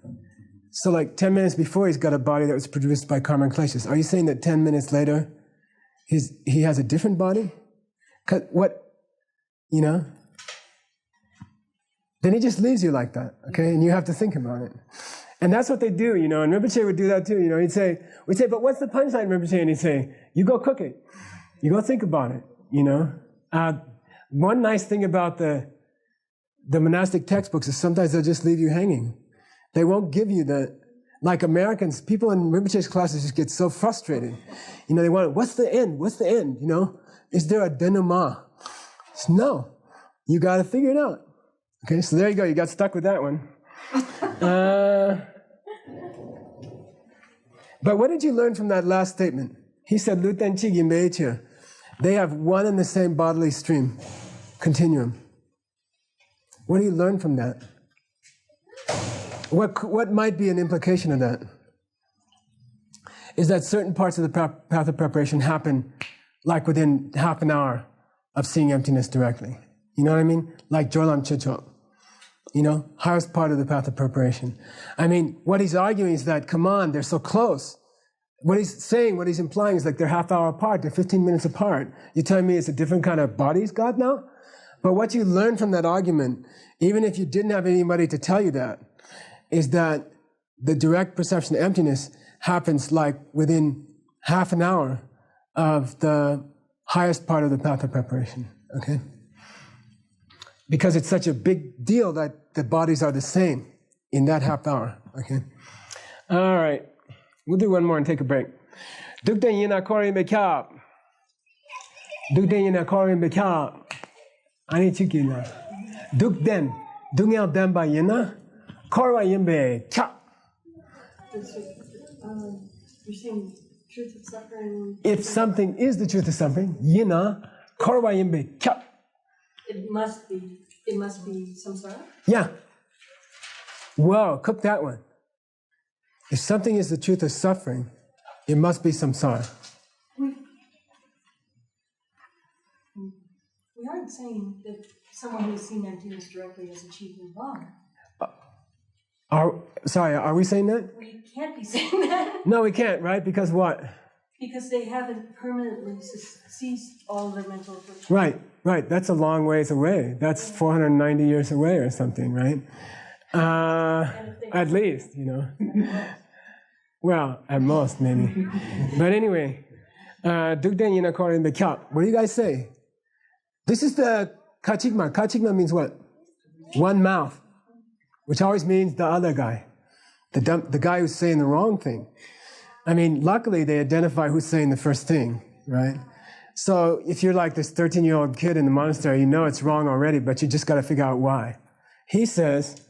So like 10 minutes before, he's got a body that was produced by karma and kleshas. Are you saying that 10 minutes later, he has a different body? Then he just leaves you like that, okay? And you have to think about it. And that's what they do, and Rinpoche would do that too, we'd say, but what's the punchline, Rinpoche? And he'd say, you go cook it. You go think about it, One nice thing about the monastic textbooks is sometimes they'll just leave you hanging. They won't give you like Americans, people in Rinpoche's classes just get so frustrated. They want, what's the end? What's the end? Is there a denouement? No. You got to figure it out. Okay, so there you go. You got stuck with that one. But what did you learn from that last statement? He said, Luten Chigi Meiche. They have one and the same bodily stream, continuum. What do you learn from that? What might be an implication of that? Is that certain parts of the path of preparation happen like within half an hour of seeing emptiness directly. You know what I mean? Like Jolam Chichok. Highest part of the path of preparation. I mean, what he's arguing is that, come on, they're so close. What he's implying is like they're half hour apart, they're 15 minutes apart. You're telling me it's a different kind of body he's got now? But what you learn from that argument, even if you didn't have anybody to tell you that, is that the direct perception of emptiness happens like within half an hour of the highest part of the path of preparation, okay? Because it's such a big deal that the bodies are the same in that half hour, okay? All right, we'll do one more and take a break. Dukden yina korin bekab. Dukden yina korin bekab. Ani chikina. Dukden. Dungel demba yina. Korwa yimbe chap. You're saying truth of suffering. If something is the truth of suffering, yina, korwa yimbe chap. It must be samsara? Yeah. Whoa, cook that one. If something is the truth of suffering, it must be samsara. We aren't saying that someone who has seen emptiness directly has achieved nirvana. Are we saying that? We can't be saying that. No, we can't, right? Because what? Because they haven't permanently ceased all their mental afflictions. Right. That's a long ways away. That's 490 years away or something, right? At least, Well, at most, maybe. But anyway, what do you guys say? This is the kachigma. Kachigma means what? One mouth, which always means the other guy, the guy who's saying the wrong thing. I mean, luckily they identify who's saying the first thing, right? So if you're like this 13-year-old kid in the monastery, you know it's wrong already, but you just got to figure out why. He says,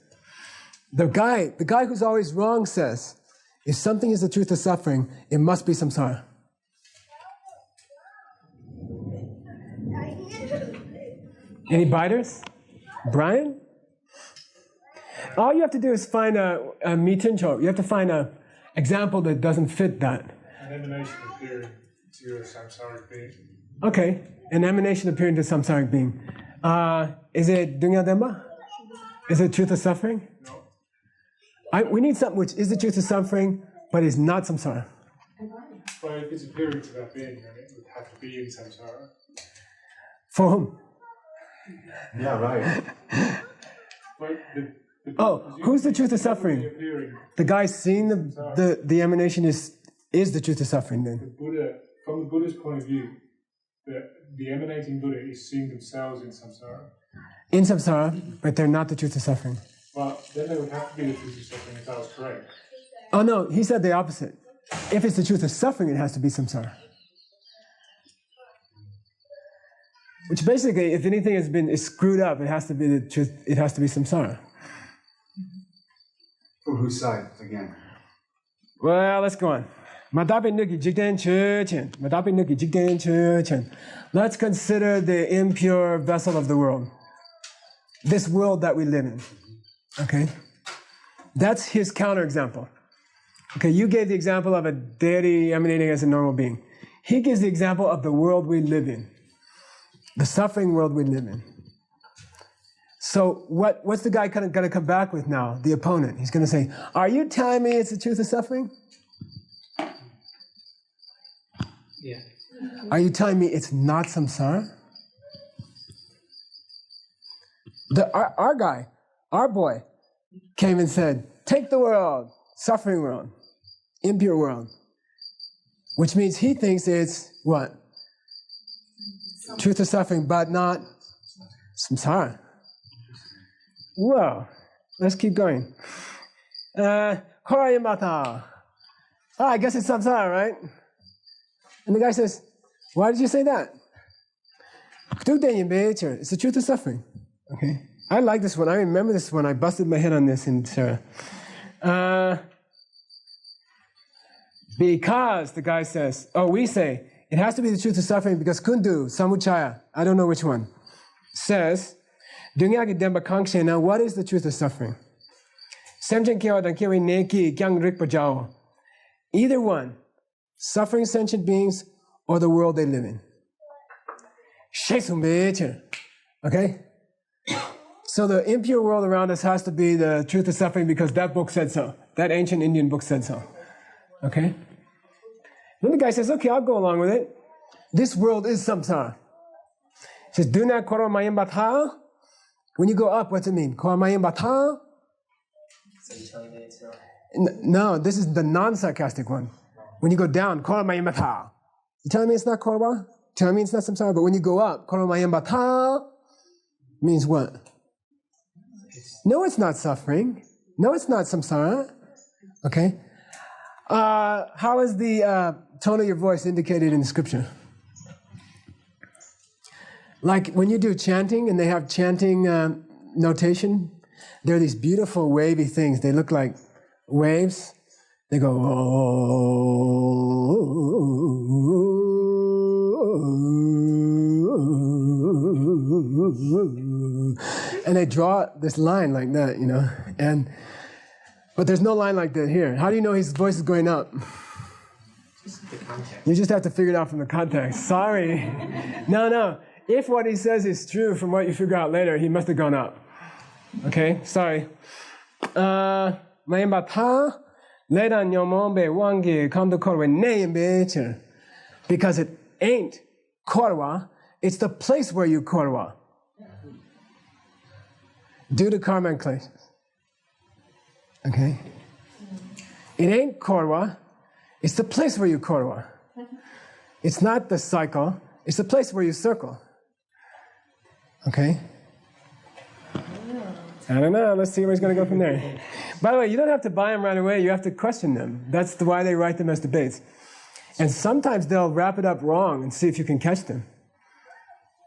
the guy who's always wrong says, if something is the truth of suffering, it must be samsara. Any biters? Brian? All you have to do is find a mituncho. You have to find an example that doesn't fit that. An emanation appearing to a samsaric being. Okay, an emanation appearing to samsaric being. Is it dunya dhamma? Is it truth of suffering? No. We need something which is the truth of suffering, but is not samsara. But if it's appearing to that being, then it would have to be in samsara. For whom? Yeah, right. But who's the truth of suffering? The guy seeing the emanation is the truth of suffering then. The Buddha, from the Buddha's point of view, the emanating Buddha is seeing themselves in samsara. In samsara, but they're not the truth of suffering. Well, then they would have to be the truth of suffering if that was correct. Oh no, he said the opposite. If it's the truth of suffering, it has to be samsara. Which basically, if anything is screwed up, it has to be the truth. It has to be samsara. From whose side again? Well, let's go on. Let's consider the impure vessel of the world. This world that we live in. Okay? That's his counterexample. Okay, you gave the example of a deity emanating as a normal being. He gives the example of the world we live in. The suffering world we live in. So what's the guy going to come back with now? The opponent. He's going to say, are you telling me it's the truth of suffering? Yeah. Are you telling me it's not samsara? Our guy, our boy, came and said, take the world, suffering world, impure world. Which means he thinks it's what? Truth of suffering, but not samsara. Whoa, let's keep going. Horayamata. I guess it's samsara, right? And the guy says, why did you say that? It's the truth of suffering. Okay? I like this one. I remember this one. I busted my head on this in Sera. Because the guy says, we say, it has to be the truth of suffering because Kundu, Samuchaya, I don't know which one, says, now what is the truth of suffering? Either one, suffering sentient beings or the world they live in. Okay? So the impure world around us has to be the truth of suffering because that book said so. That ancient Indian book said so. Okay? Then the guy says, okay, I'll go along with it. This world is samsara. He says, do not koro mayim batha. When you go up, what's it mean? Koro mayim batha? No, this is the non-sarcastic one. When you go down, koro mayim batha. You telling me it's not korwa? Telling me it's not samsara? But when you go up, koro mayim batha means what? No, it's not suffering. No, it's not samsara. Okay? How is the tone of your voice indicated in the scripture? Like when you do chanting and they have chanting notation, there are these beautiful wavy things. They look like waves. They go, and they draw this line like that, you know. But there's no line like that here. How do you know his voice is going up? You just have to figure it out from the context. Sorry. No. If what he says is true from what you figure out later, he must have gone up. Okay? Sorry. Because it ain't korwa, it's the place where you korwa. Due to karma and kleshas. Okay? It ain't korwa, it's the place where you korwa. It's not the cycle, it's the place where you circle. Okay? I don't know, let's see where he's going to go from there. By the way, you don't have to buy them right away, you have to question them. That's why they write them as debates. And sometimes they'll wrap it up wrong and see if you can catch them.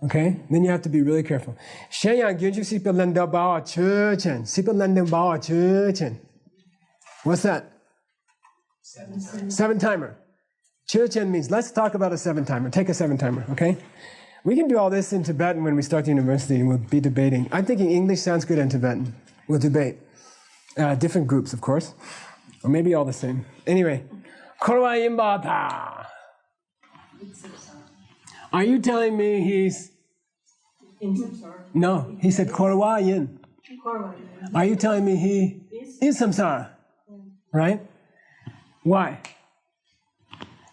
Okay? Then you have to be really careful. What's that? Seven timer. Churchen means, let's talk about a seven timer. Take a seven timer, okay? We can do all this in Tibetan when we start the university, and we'll be debating. I'm thinking English, Sanskrit, and Tibetan. We'll debate. Different groups, of course. Or maybe all the same. Anyway. Korwa Yimbata. Are you telling me he's... In samsara. No, he said Korwa Yin. Are you telling me he is samsara? Right? Why?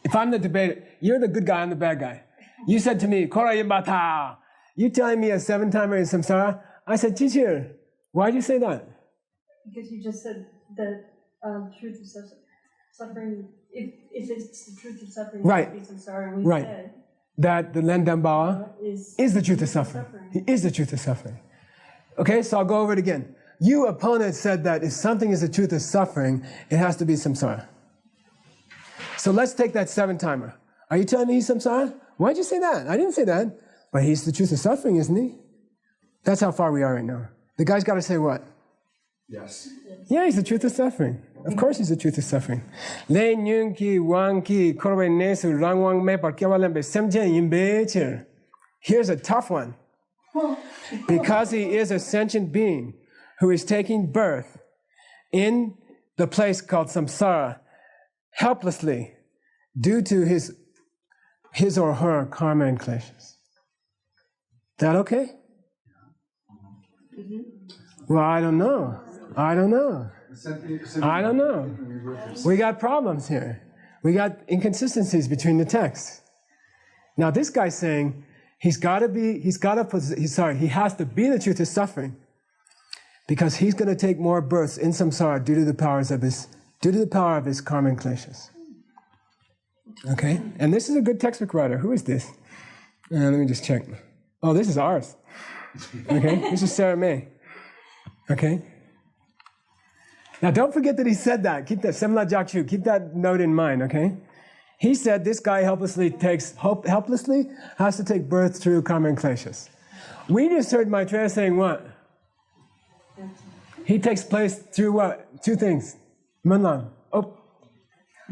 If I'm the debater, you're the good guy, I'm the bad guy. You said to me, Korwa Yimbata. You telling me a 7-timer is samsara? I said, teacher, why'd you say that? Because you just said that truth of suffering, if it's the truth of suffering, right. It be samsara, and we said that the Lendambaa is the truth of suffering. He is the truth of suffering. Okay, so I'll go over it again. You, opponent, said that if something is the truth of suffering, it has to be samsara. So let's take that 7-timer. Are you telling me he's samsara? Why'd you say that? I didn't say that. But he's the truth of suffering, isn't he? That's how far we are right now. The guy's got to say what? Yes. Yeah, he's the truth of suffering. Of course he's the truth of suffering. Le nyun ki wang ki korwe nesu rangwang me par kyawalembe semjen yimbecher. Here's a tough one. Because he is a sentient being who is taking birth in the place called samsara helplessly due to his or her karma and kleshas. That okay? Well, I don't know. We got problems here. We got inconsistencies between the texts. Now this guy's saying he has to be the truth of suffering because he's going to take more births in samsara due to the power of his karma and kleshas. Okay? And this is a good textbook writer. Who is this? Let me just check. Oh, this is ours. Okay? This is Sera Mey. Okay? Now don't forget that he said that. Keep that, Semla Jakchu, keep that note in mind, okay? He said this guy helplessly has to take birth through karma and kleshas. We just heard Maitreya saying what? He takes place through what? 2 things. Manlam. Oh.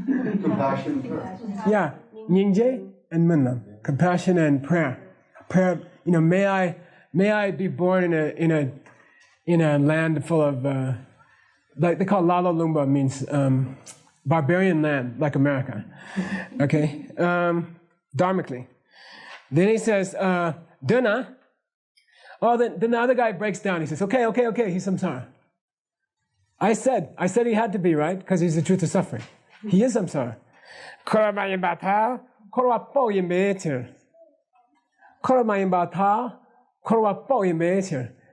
Compassion and prayer. Yeah. Nyingje and Manlam. Compassion and prayer. Prayer, may I be born in a land full of like they call Lalo Lumba, means barbarian land, like America. Okay? Dharmically. Then he says, Duna. Oh, then the other guy breaks down. He says, okay, he's samsara. I said he had to be, right? Because he's the truth of suffering. He is samsara.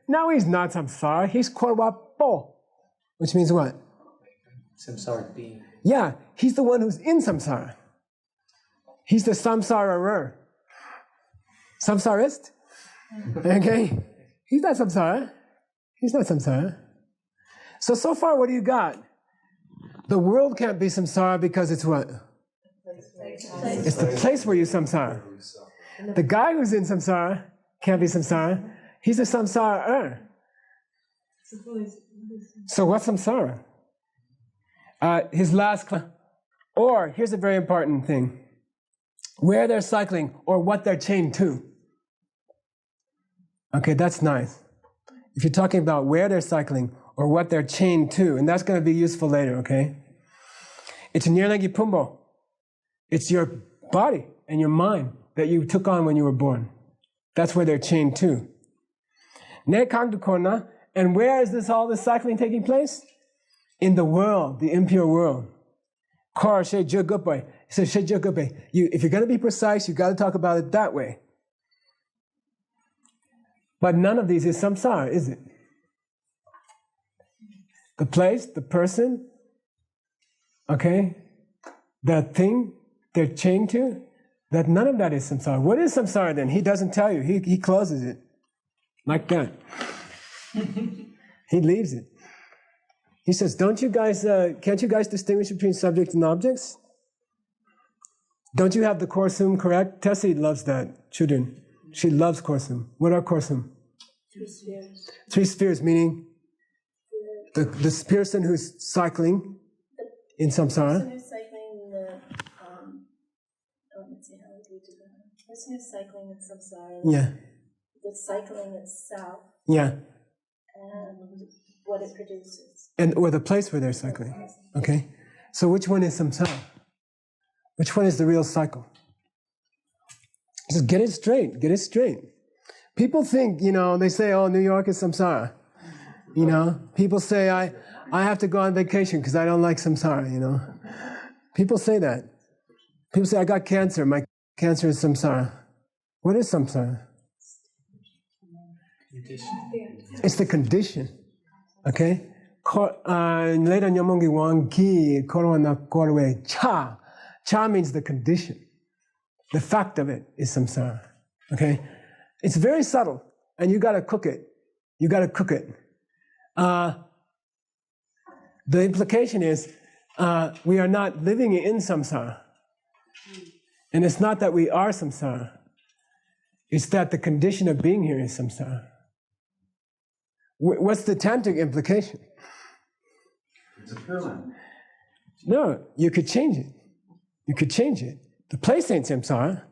Now he's not samsara, he's korwa po. Which means what? Samsara being. Yeah, he's the one who's in samsara. He's the samsara-er. Samsarist? Okay? He's not samsara. He's not samsara. So far, what do you got? The world can't be samsara because it's what? It's the place where you samsara. The guy who's in samsara can't be samsara. He's a samsara-er. So what's samsara? His last or here's a very important thing. Where they're cycling or what they're chained to. Okay, that's nice. If you're talking about where they're cycling or what they're chained to, and that's going to be useful later, okay? It's Nirlangi Pumbo. It's your body and your mind that you took on when you were born. That's where they're chained to. Ne Kangdukona. And where is all this cycling taking place? In the world, the impure world. Kar she jugupe. He says she jugupe. If you're going to be precise, you've got to talk about it that way. But none of these is samsara, is it? The place, the person, okay, the thing they're chained to, that none of that is samsara. What is samsara then? He doesn't tell you. He closes it like that. He leaves it. He says, can't you guys distinguish between subjects and objects? Don't you have the korsum correct? Tessie loves that, children. She loves korsum. What are korsum? 3 spheres. 3 spheres, meaning the person who's cycling in samsara. The person who's cycling let's see, how would we do that? Person who's cycling in samsara. Yeah. The cycling itself. Yeah. And what it produces. Or the place where they're cycling. Okay? So which one is samsara? Which one is the real cycle? Just get it straight. Get it straight. People think, they say, oh, New York is samsara. People say, I have to go on vacation because I don't like samsara, People say that. People say, I got cancer. My cancer is samsara. What is samsara? It's the condition. Okay? Later Nyamongi Wangi, Korwana Korwe, Cha. Cha means the condition. The fact of it is samsara. Okay? It's very subtle, and you gotta cook it. You gotta cook it. The implication is we are not living in samsara. And it's not that we are samsara. It's that the condition of being here is samsara. What's the tantric implication? It's a pure land. No, you could change it. You could change it. The place ain't samsara.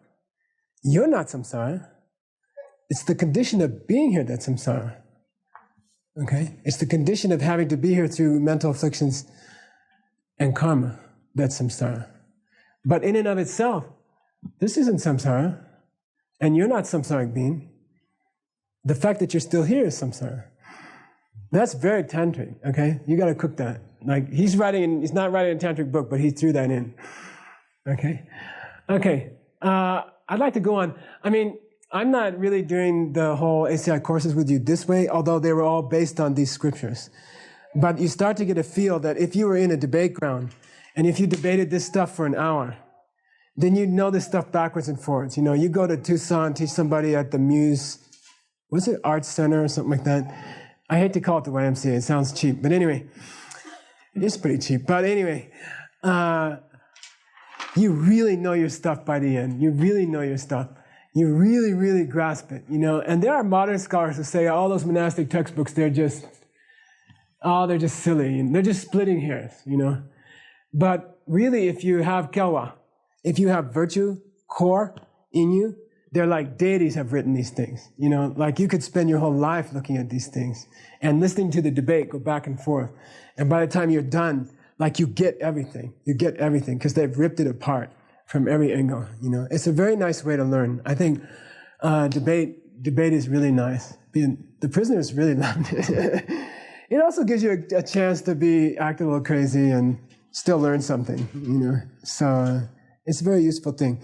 You're not samsara. It's the condition of being here that's samsara. Okay? It's the condition of having to be here through mental afflictions and karma that's samsara. But in and of itself, this isn't samsara. And you're not samsaric being. The fact that you're still here is samsara. That's very tantric, okay? You gotta cook that. Like, he's not writing a tantric book, but he threw that in. Okay? Okay. I'd like to go on. I mean, I'm not really doing the whole ACI courses with you this way, although they were all based on these scriptures. But you start to get a feel that if you were in a debate ground, and if you debated this stuff for an hour, then you know this stuff backwards and forwards. You go to Tucson, teach somebody at the Muse, what's it, Arts Center or something like that. I hate to call it the YMCA, it sounds cheap, but anyway, it is pretty cheap. But anyway, you really know your stuff by the end. You really know your stuff. You really, really grasp it, And there are modern scholars who say all those monastic textbooks, they're just silly. And they're just splitting hairs, But really, if you have kelwa, if you have virtue, core in you, they're like deities have written these things. Like you could spend your whole life looking at these things and listening to the debate go back and forth. And by the time you're done, like you get everything. You get everything because they've ripped it apart from every angle. It's a very nice way to learn. I think debate is really nice. The prisoners really loved it. It also gives you a chance to act a little crazy and still learn something. So it's a very useful thing.